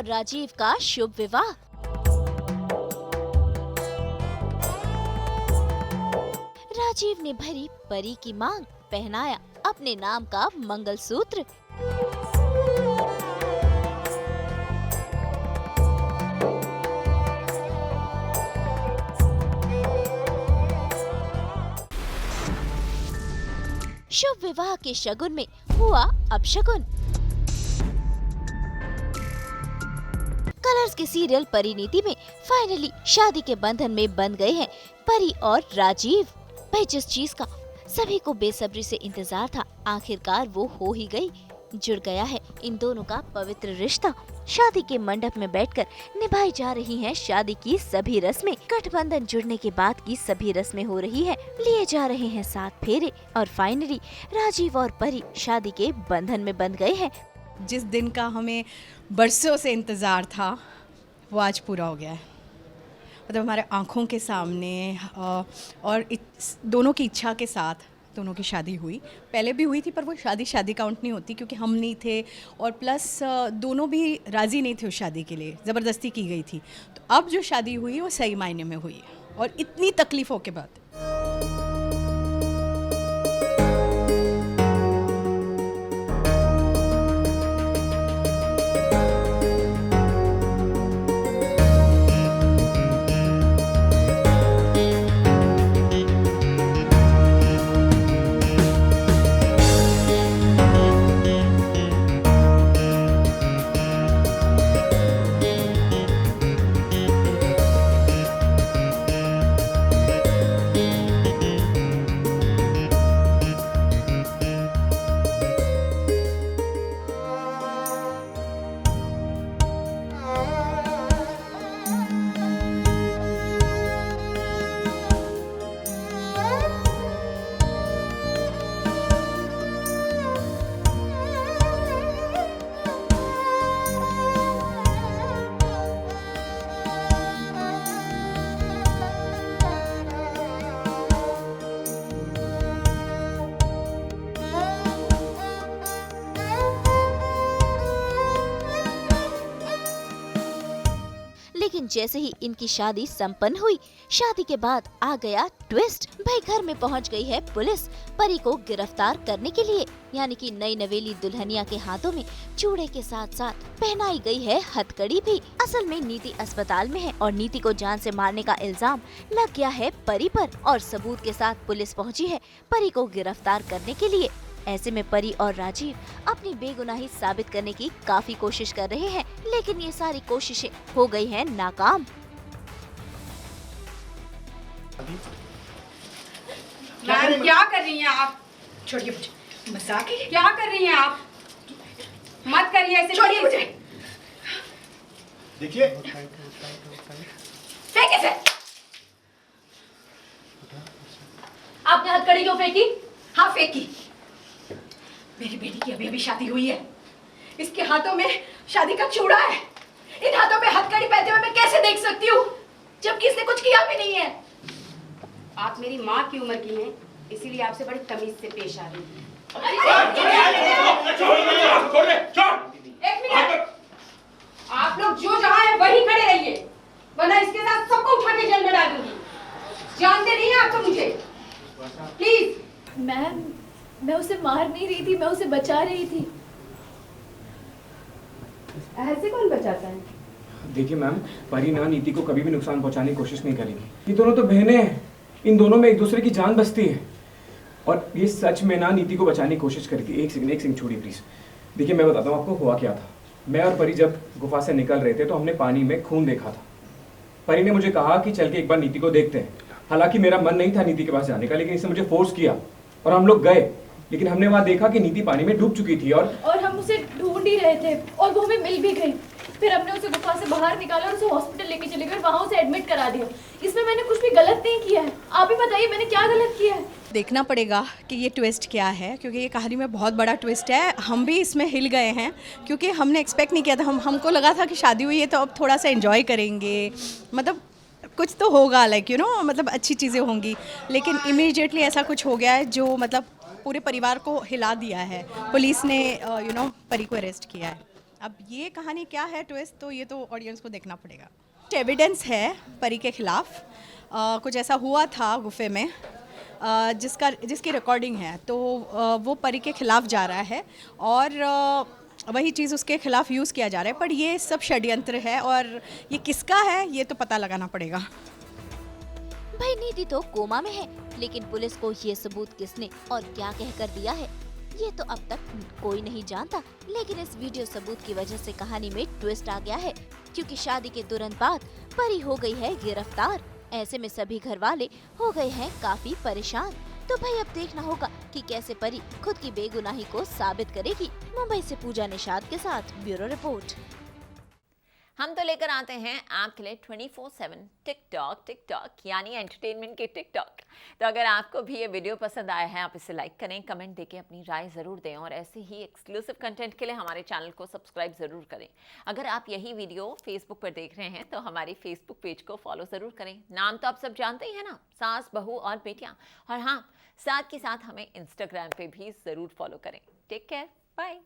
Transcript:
और राजीव का शुभ विवाह। राजीव ने भरी परी की मांग, पहनाया अपने नाम का मंगलसूत्र। शुभ विवाह के शगुन में हुआ अपशगुन। कलर्स के सीरियल परिणीति में फाइनली शादी के बंधन में बंध गए हैं परी और राजीव। भाई जिस चीज का सभी को बेसब्री से इंतजार था, आखिरकार वो हो ही गई। जुड़ गया है इन दोनों का पवित्र रिश्ता। शादी के मंडप में बैठकर निभाई जा रही हैं शादी की सभी रस्में। गठबंधन जुड़ने के बाद की सभी रस्में हो रही हैं। लिए जा रहे हैं 7 फेरे और फाइनली राजीव और परी शादी के बंधन में बंध गए हैं। जिस दिन का हमें बरसों से इंतज़ार था वो आज पूरा हो गया है। मतलब हमारे आँखों के सामने और दोनों की इच्छा के साथ दोनों की शादी हुई। पहले भी हुई थी पर वो शादी काउंट नहीं होती क्योंकि हम नहीं थे और प्लस दोनों भी राज़ी नहीं थे उस शादी के लिए, ज़बरदस्ती की गई थी। तो अब जो शादी हुई वो सही मायने में हुई और इतनी तकलीफ़ों के बाद। लेकिन जैसे ही इनकी शादी संपन्न हुई, शादी के बाद आ गया ट्विस्ट। भाई घर में पहुंच गई है पुलिस परी को गिरफ्तार करने के लिए। यानी कि नई नवेली दुल्हनिया के हाथों में चूड़े के साथ साथ पहनाई गई है हथकड़ी भी। असल में नीति अस्पताल में है और नीति को जान से मारने का इल्जाम लग गया है परी पर और सबूत के साथ पुलिस पहुंची है परी को गिरफ्तार करने के लिए। ऐसे में परी और राजीव अपनी बेगुनाही साबित करने की काफी कोशिश कर रहे हैं, लेकिन ये सारी कोशिशें हो गई हैं नाकाम। क्या कर रही हैं आप? छोड़िए मुझे, मजाक है। क्या कर रही हैं आप? मत करिए ऐसे। छोड़िए मुझे। देखिए फेंक इसे। आपने हथकड़ी क्यों फेंकी? हाँ फेंकी। मेरी बेटी की अभी अभी शादी हुई है। इसके हाथों में शादी का चूड़ा है। इन हाथों में हथकड़ी पहनते हुए मैं कैसे देख सकती हूँ जबकि इसने कुछ किया भी नहीं है। आप मेरी माँ की उम्र की हैं, इसीलिए आपसे बड़ी तमीज से पेश आ रही हैं। एक मिनट, आप लोग जो जहाँ हैं वहीं खड़े रहिए, वरना इसके साथ सबको उठा के जेल में डाल दूंगी। जानते नहीं हैं आप तो मुझे। प्लीज। मैम, मैं उसे मार नहीं रही थी, मैं उसे बचा रही थी। ऐसे कौन बचाता है? देखिए मैम, परी ना नीति को कभी भी नुकसान पहुंचाने की कोशिश नहीं करेंगी। ये दोनों तो बहनें हैं, इन दोनों में एक दूसरे की जान बसती है और ये सच में ना नीति को बचाने की कोशिश करेगी। एक सेकंड छोड़िए प्लीज। देखिए मैं बताता हूँ आपको हुआ क्या था। मैं और परी जब गुफा से निकल रहे थे तो हमने पानी में खून देखा था। परी ने मुझे कहा कि चल के एक बार नीति को देखते हैं। हालांकि मेरा मन नहीं था नीति के पास जाने का, लेकिन इसने मुझे फोर्स किया और हम लोग गए। लेकिन हमने वहाँ देखा कि नीति पानी में डूब चुकी थी और हम उसे ढूंढ ही रहे थे और वो हमें मिल भी गई। फिर हमने उसे गुफा से बाहर निकाला और उसे हॉस्पिटल लेके चले गए और वहाँ उसे एडमिट करा दिया। इसमें मैंने कुछ भी गलत नहीं किया है। आप ही बताइए मैंने क्या गलत किया है? देखना पड़ेगा कि ये ट्विस्ट क्या है, क्योंकि ये कहानी में बहुत बड़ा ट्विस्ट है। हम भी इसमें हिल गए हैं क्योंकि हमने एक्सपेक्ट नहीं किया था। हमको लगा था कि शादी हुई है तो अब थोड़ा सा एंजॉय करेंगे, मतलब कुछ तो होगा, लाइक यू नो, मतलब अच्छी चीज़ें होंगी। लेकिन इमीडिएटली ऐसा कुछ हो गया है जो मतलब पूरे परिवार को हिला दिया है। पुलिस ने परी को अरेस्ट किया है। अब ये कहानी क्या है ट्विस्ट, तो ये तो ऑडियंस को देखना पड़ेगा। एविडेंस है परी के खिलाफ, कुछ ऐसा हुआ था गुफे में जिसकी रिकॉर्डिंग है, तो वो परी के खिलाफ जा रहा है और वही चीज़ उसके खिलाफ यूज़ किया जा रहा है। पर ये सब षड्यंत्र है और ये किसका है ये तो पता लगाना पड़ेगा। भाई नीति तो कोमा में है, लेकिन पुलिस को ये सबूत किसने और क्या कहकर दिया है ये तो अब तक कोई नहीं जानता। लेकिन इस वीडियो सबूत की वजह से कहानी में ट्विस्ट आ गया है, क्योंकि शादी के तुरंत बाद परी हो गई है गिरफ्तार। ऐसे में सभी घर वाले हो गए हैं काफी परेशान। तो भाई अब देखना होगा कि कैसे परी खुद की बेगुनाही को साबित करेगी। मुंबई से पूजा निषाद के साथ ब्यूरो रिपोर्ट। हम तो लेकर आते हैं आपके लिए 24/7 टिकटॉक यानी एंटरटेनमेंट के टिकटॉक। तो अगर आपको भी ये वीडियो पसंद आया है, आप इसे लाइक करें, कमेंट देके अपनी राय ज़रूर दें और ऐसे ही एक्सक्लूसिव कंटेंट के लिए हमारे चैनल को सब्सक्राइब ज़रूर करें। अगर आप यही वीडियो फेसबुक पर देख रहे हैं तो हमारी फेसबुक पेज को फॉलो ज़रूर करें। नाम तो आप सब जानते ही हैं ना, सास, बहू और बेटियाँ। और हाँ, साथ के साथ हमें इंस्टाग्राम पे भी ज़रूर फॉलो करें। Take care, bye.